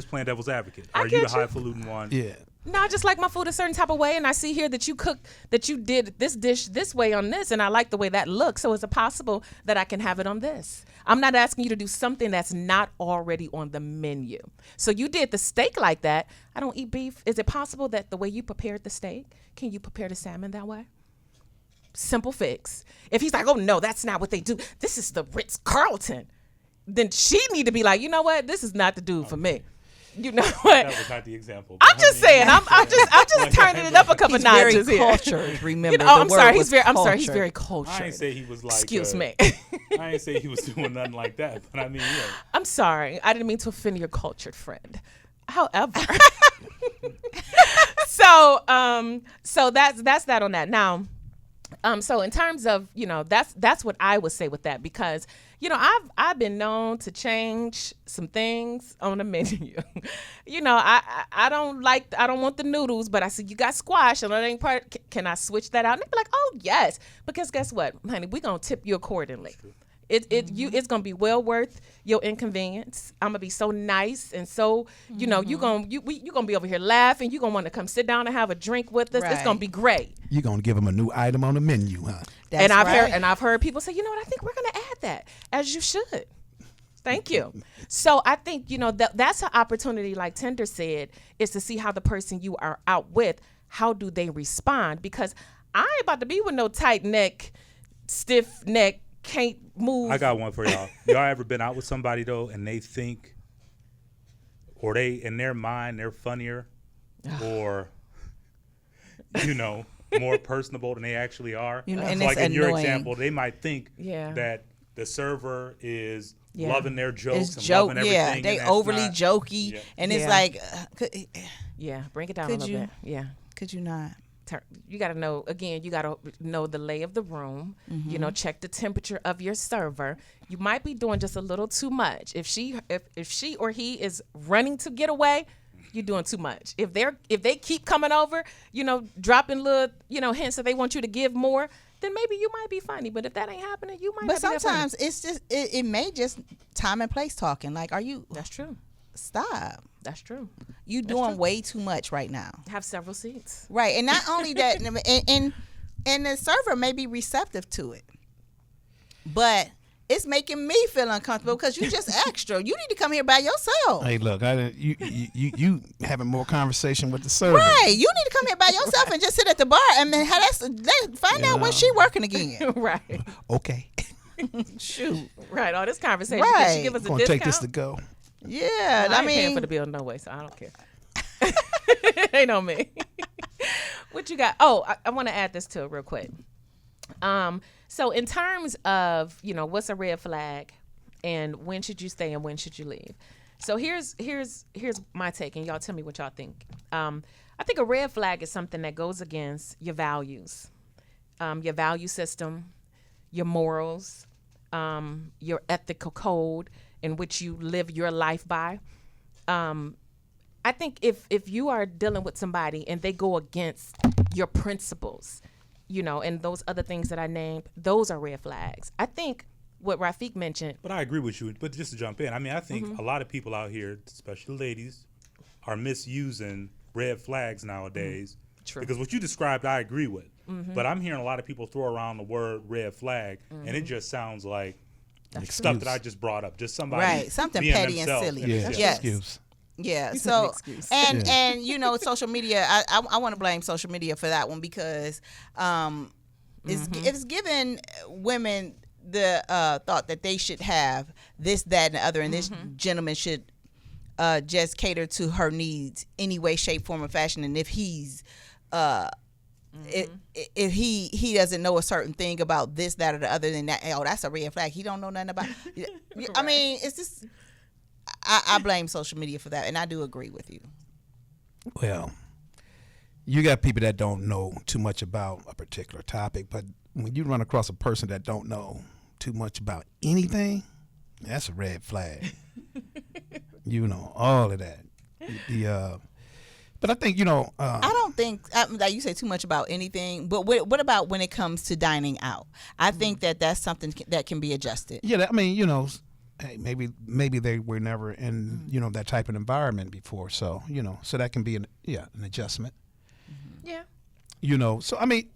playing devil's advocate. I Are you the get you. highfalutin one? Yeah. No, I just like my food a certain type of way, and I see here that you did this dish this way on this, and I like the way that looks. So is it possible that I can have it on this? I'm not asking you to do something that's not already on the menu. So you did the steak like that. I don't eat beef. Is it possible that the way you prepared the steak, can you prepare the salmon that way? Simple fix. If he's like, oh no, that's not what they do. This is the Ritz-Carlton. Then she need to be like, you know what? This is not the dude for me. You know what? That was not the example. I'm just saying. I'm just turning it up a couple He's very notches here. cultured. Remember, You know, the I'm word sorry. was I'm sorry. He's cultured. very cultured. I ain't say he was like. Excuse me. I ain't say he was doing nothing like that, but I mean, yeah. I'm sorry. I didn't mean to offend your cultured friend. However, so that's that on that. Now, so in terms of, you know, that's what I would say with that, because, you know, I've been known to change some things on the menu. You know, I don't want the noodles, but I said, you got squash and that ain't part. Can I switch that out? And they be like, oh yes, because guess what, honey, we gonna tip you accordingly. It's gonna be well worth your inconvenience. I'm gonna be so nice and so, you know, you gonna be over here laughing. You gonna want to come sit down and have a drink with us. It's Right. gonna be great. You're going to give them a new item on the menu, huh? That's and right. I've heard people say, you know what, I think we're gonna add that, as you should. Thank you. So I think, you know, that's an opportunity, like Tender said, is to see how the person you are out with, how do they respond? Because I ain't about to be with no tight neck, stiff neck, can't move. I got one for y'all. Y'all ever been out with somebody though, and they think, or they in their mind they're funnier, or you know, more personable than they actually are? You know, So and like it's in your annoying. example, they might think Yeah. that the server is Yeah. loving their jokes It's and joke, loving everything. yeah. and They that's overly not- jokey, Yeah. and it's Yeah. like, Yeah, bring it down Could a little you? bit. Yeah. could you not? You got to know, again, you got to know the lay of the room, you know, check the temperature of your server. You might be doing just a little too much. If she or he is running to get away, you're doing too much. If they keep coming over, you know, dropping little, you know, hints that they want you to give more, then maybe you might be funny. But if that ain't happening, you might But not be that funny. sometimes it's just it may just time and place talking. Like, are you That's true. stop? That's true. You doing way too much right now. Have several seats. Right, and not only that, and the server may be receptive to it, but it's making me feel uncomfortable because you just extra. You need to come here by yourself. Hey, look, you having more conversation with the server. Right, you need to come here by yourself and just sit at the bar and then find out when she working again. Right. Okay. Shoot, Right. All this conversation. Can Right. she give us a Going to discount? take this to go. yeah. Well, I I ain't paying mean, for the bill no way, so I don't care. Ain't on me. What you got? Oh, I want to add this to it real quick. So in terms of, you know, what's a red flag and when should you stay and when should you leave? So here's my take, and y'all tell me what y'all think. I think a red flag is something that goes against your values, your value system, your morals, your ethical code in which you live your life by. I think if you are dealing with somebody and they go against your principles, you know, and those other things that I named, those are red flags. I think what Rafiq mentioned. But I agree with you. But just to jump in, I mean, I think a lot of people out here, especially ladies, are misusing red flags nowadays. True. Because what you described, I agree with. But I'm hearing a lot of people throw around the word red flag, and it just sounds like stuff that I just brought up. Just somebody right, something being petty and themselves silly. in a Yeah. sense. Yes. Excuse. Yeah. an So excuse. and you know, social media. I want to blame social media for that one because it's given women the thought that they should have this, that, and the other, and this gentleman should just cater to her needs any way, shape, form, or fashion. And if he's if he doesn't know a certain thing about this, that, or the other, than that, oh, that's a red flag. He don't know nothing about. I mean, it's just. I blame social media for that, and I do agree with you. Well, you got people that don't know too much about a particular topic, but when you run across a person that don't know too much about anything, that's a red flag. You know, all of that. But I think, I don't think that you say too much about anything, but what about when it comes to dining out? I think that's something that can be adjusted. Yeah, I mean, hey, maybe they were never in, that type of environment before. So, so that can be an adjustment. Yeah. So I mean,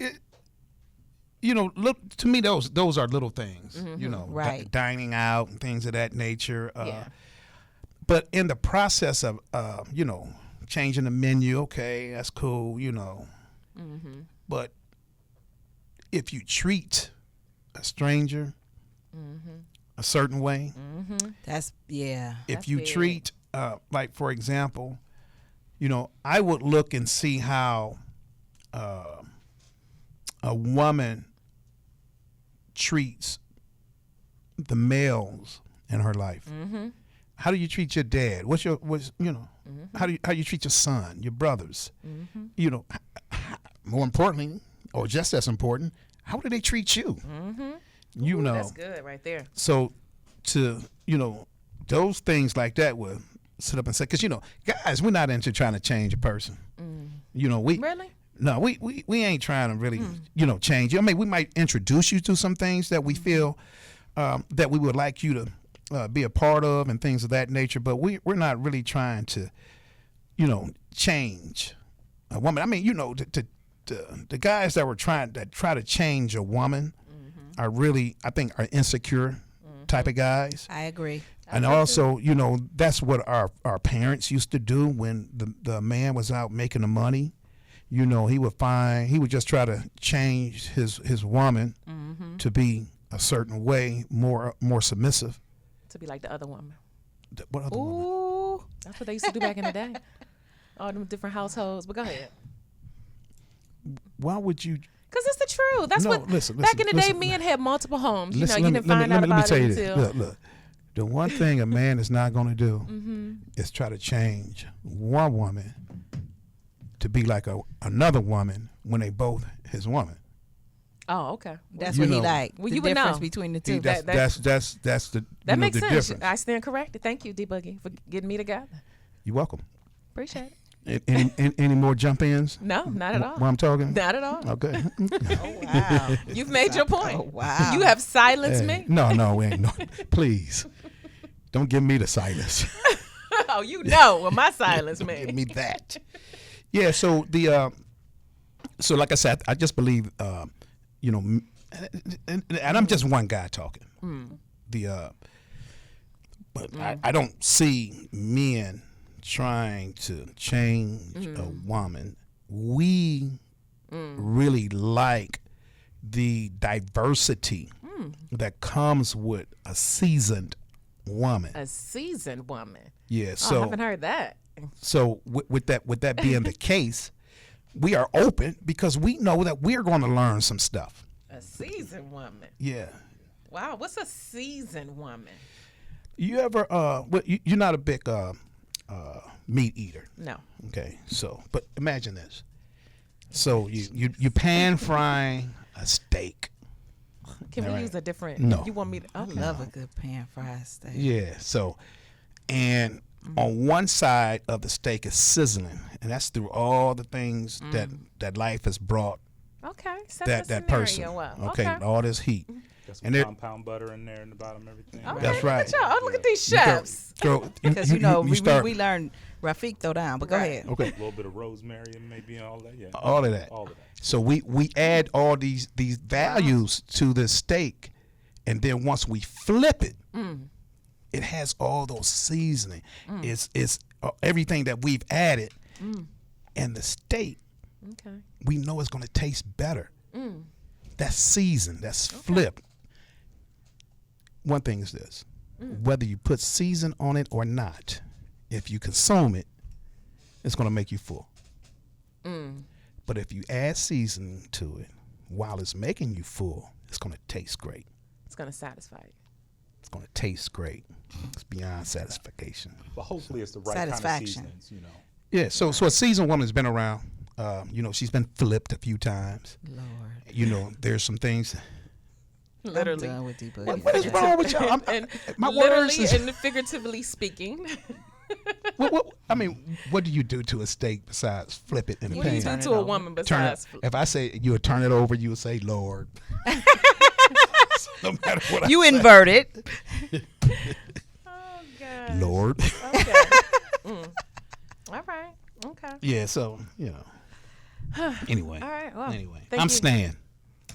look, to me, those are little things, right. Dining out and things of that nature. Yeah. But in the process of, changing the menu, okay, that's cool, But if you treat a stranger a certain way, That's if you big. treat, like for example, I would look and see how a woman treats the males in her life. How do you treat your dad? How do you treat your son, your brothers? More importantly, or just as important, how do they treat you? Ooh, that's good right there. So to, those things like that will sit up and say, because, guys, we're not into trying to change a person. We Really? No, we ain't trying to really, change you. I mean, we might introduce you to some things that we feel that we would like you to be a part of and things of that nature, but we're not really trying to, change a woman. I mean, the guys that try to change a woman are really, I think, are insecure type of guys. I agree. And also, that's what our parents used to do when the man was out making the money. He would just try to change his woman to be a certain way, more submissive. To be like the other woman. What other woman? Ooh, that's what they used to do back in the day. All them different households. But go ahead. Why would you? Because it's the truth. That's No, what. listen, back in the day, listen. men had multiple homes. Listen, you let didn't me- find let out me about tell it you this. until. Look. The one thing a man is not going to do is try to change one woman to be like another woman when they both his woman. Oh, okay. That's You what he know. like. Well, the you would difference know. between the See, two. that's the That makes the sense. difference. I stand corrected. Thank you, D Boogie, for getting me together. You're welcome. Appreciate it. Any more jump ins? No, not at all. While I'm talking? Not at all. Okay. Wow. You've made your point. Oh, wow. You have silenced Hey, me. No, we ain't. No, please. Don't give me the silence. Oh, you know what my silence Give means. me that. Yeah. So so like I said, I just believe, and I'm just one guy talking. But I don't see men trying to change a woman. We really like the diversity that comes with a seasoned woman. A seasoned woman. Yeah. Oh, I So haven't heard that. so with that being the case, we are open because we know that we're going to learn some stuff. A seasoned woman. Yeah. Wow, what's a seasoned woman? You ever you're not a big meat eater. No. Okay. So, but imagine this. So you pan frying a steak. Can we All right. use a different? No. You want me to? I Okay. love a good pan fried steak. Yeah. So, and on one side of the steak is sizzling, and that's through all the things that life has brought Okay. Set that the person. scenario up. Okay. All this heat. Got some And it- compound butter in there in the bottom, everything. Okay, That's look right. at y'all. Oh, look at these You throw- chefs. Because we start we learned Rafiq throw down, but go Right. ahead. okay. A little bit of rosemary and maybe all that. Yeah. All of that. All of that. So we add all these values to the steak, and then once we flip it, it has all those seasoning. It's everything that we've added, and the steak Okay. we know it's going to taste better. That's seasoned. That's flipped. One thing is this: whether you put season on it or not, if you consume it, it's going to make you full. But if you add seasoning to it while it's making you full, it's going to taste great. It's gonna satisfy you. It's going to taste great. It's beyond satisfaction. But hopefully it's the right kind of Satisfaction. seasonings, you know. Yeah, so a seasoned woman's been around. You know, she's been flipped a few times. Lord. You know, there's some things. Literally. I'm done with D-Boogie. What is wrong with y'all? And My literally words is, and figuratively speaking. I mean, what do you do to a steak besides flip it in the What do you pan? do to a woman Turn it, besides? if I say you would turn it over, you would say, Lord. No matter what You I say. invert it. Oh God. Lord. Okay. All right. Okay. Yeah, so, you know. Anyway. All right. Well, Anyway. thank I'm you. staying.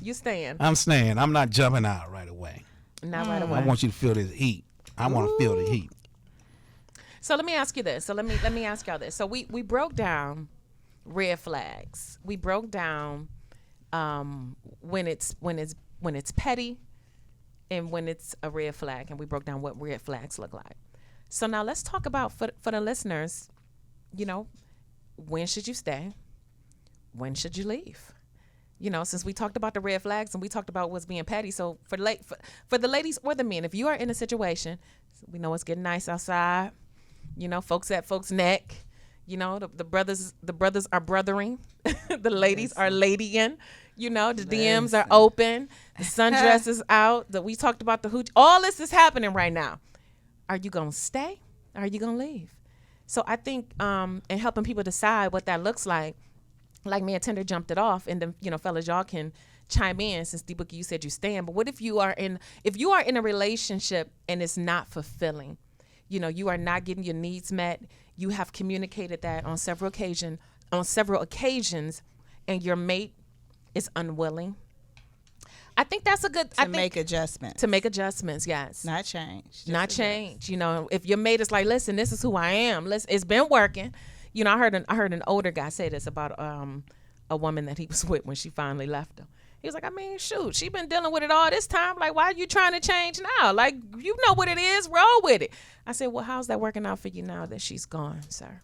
You staying? I'm staying. I'm not jumping out right away. Not right away. I want you to feel this heat. I want to feel the heat. So let me ask you this. So let me ask y'all this. So we broke down red flags. We broke down when it's petty and when it's a red flag, and we broke down what red flags look like. So now let's talk about for the listeners, you know, when should you stay? When should you leave? You know, since we talked about the red flags and we talked about what's being petty. So for the ladies or the men, if you are in a situation, we know it's getting nice outside. You know, folks at folks' neck. You know, the brothers are brothering. The ladies are ladying. You know, the DMs are open. The sundress is out. We talked about the hooch. All this is happening right now. Are you gonna stay? Or are you gonna leave? So I think in helping people decide what that looks like me and Tender jumped it off, and then, you know, fellas, y'all can chime in since D-Boogie, you said you stand. But what if you are in a relationship and it's not fulfilling? You know, you are not getting your needs met. You have communicated that on several occasions, and your mate is unwilling. I think that's a good To make adjustments. to make adjustments. Yes, Not change. Just not adjust. change. You know, if your mate is like, listen, this is who I am. It's been working. You know, I heard an older guy say this about a woman that he was with when she finally left him. He was like, I mean, shoot, she been dealing with it all this time. Like, why are you trying to change now? Like, you know what it is. Roll with it. I said, well, how's that working out for you now that she's gone, sir?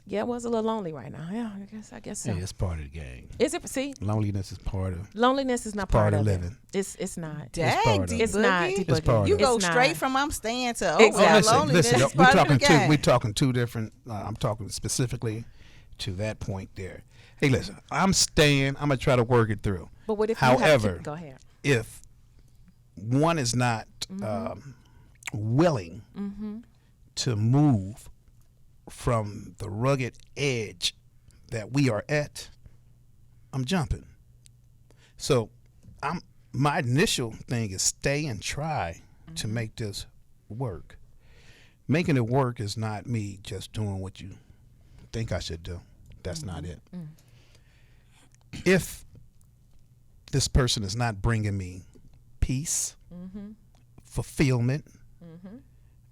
Yeah, it was a little lonely right now. Yeah, I guess so. Yeah, it's part of the game. Is it? See, Loneliness is part of loneliness is not part part of of living. it. It's not. Dang, part of it. It's not. D-Boogie. It's part You of go It's straight not. from I'm staying to Exactly. loneliness. Listen, is part of the game. we're talking two different. I'm talking specifically to that point there. Hey, listen, I'm staying. I'm gonna try to work it through. But what if However, you have go ahead. if one is not willing to move from the rugged edge that we are at, I'm jumping. So my initial thing is stay and try to make this work. Making it work is not me just doing what you think I should do. That's not it. If this person is not bringing me peace, fulfillment,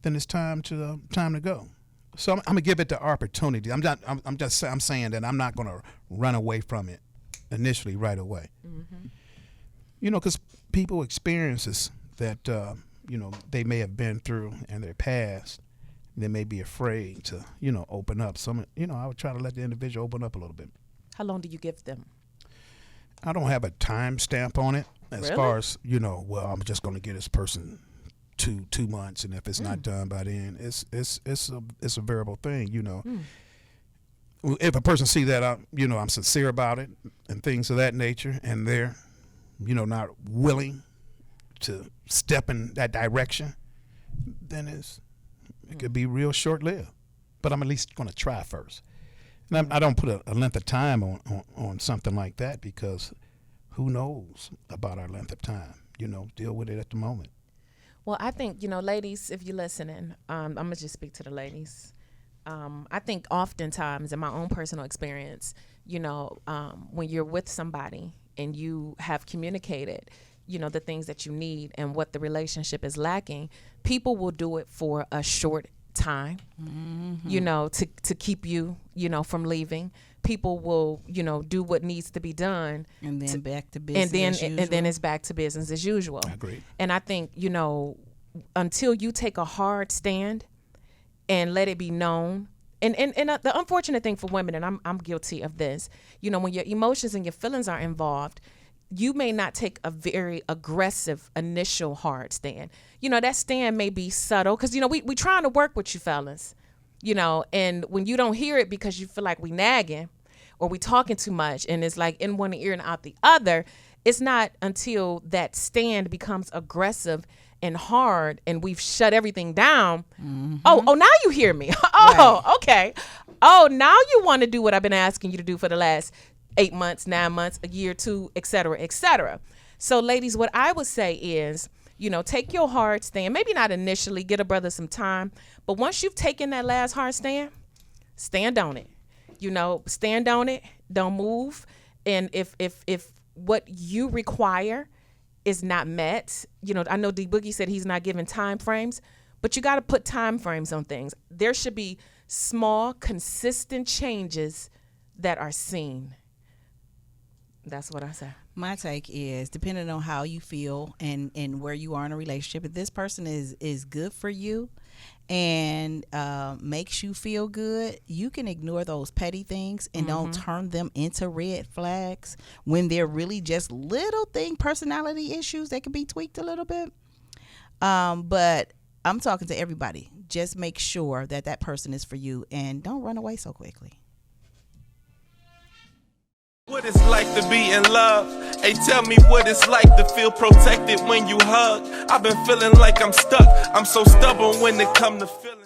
then it's time to go. So I'm gonna give it the opportunity. I'm saying that I'm not gonna run away from it initially right away. You know, because people experiences that you know they may have been through in their past, they may be afraid to open up. So I would try to let the individual open up a little bit. How long do you give them? I don't have a time stamp on it as Really? far as well, I'm just going to get this person 2 months, and if it's not done by then, it's a variable thing. If a person see that I'm sincere about it and things of that nature, and they're not willing to step in that direction, then it could be real short lived. But I'm at least going to try first. And I don't put a length of time on something like that, because who knows about our length of time. Deal with it at the moment. Well, I think, ladies, if you're listening, I'm going to just speak to the ladies. I think oftentimes in my own personal experience, when you're with somebody and you have communicated, the things that you need and what the relationship is lacking, people will do it for a short time, to keep you, from leaving. People will, do what needs to be done, And then back to business and then it's back to business as usual. I agree. And I think, until you take a hard stand and let it be known And the unfortunate thing for women, and I'm guilty of this, you know, when your emotions and your feelings are involved, you may not take a very aggressive initial hard stand. You know, that stand may be subtle because, you know, we trying to work with you fellas, you know, and when you don't hear it because you feel like we nagging or we talking too much and it's like in one ear and out the other, it's not until that stand becomes aggressive and hard and we've shut everything down. Oh, now you hear me. Oh, okay. Oh, now you want to do what I've been asking you to do for the last 8 months, 9 months, a year, 2, et cetera, et cetera. So ladies, what I would say is, you know, take your hard stand. Maybe not initially, get a brother some time. But once you've taken that last hard stand, stand on it. You know, stand on it. Don't move. And if what you require is not met, you know, I know D Boogie said he's not giving time frames, but you got to put time frames on things. There should be small, consistent changes that are seen. That's what I say. My take is, depending on how you feel and where you are in a relationship, if this person is good for you and makes you feel good, you can ignore those petty things and don't turn them into red flags when they're really just little personality issues that can be tweaked a little bit. But I'm talking to everybody. Just make sure that person is for you and don't run away so quickly. What it's like to be in love. Hey, tell me what it's like to feel protected when you hug. I've been feeling like I'm stuck. I'm so stubborn when it come to feeling.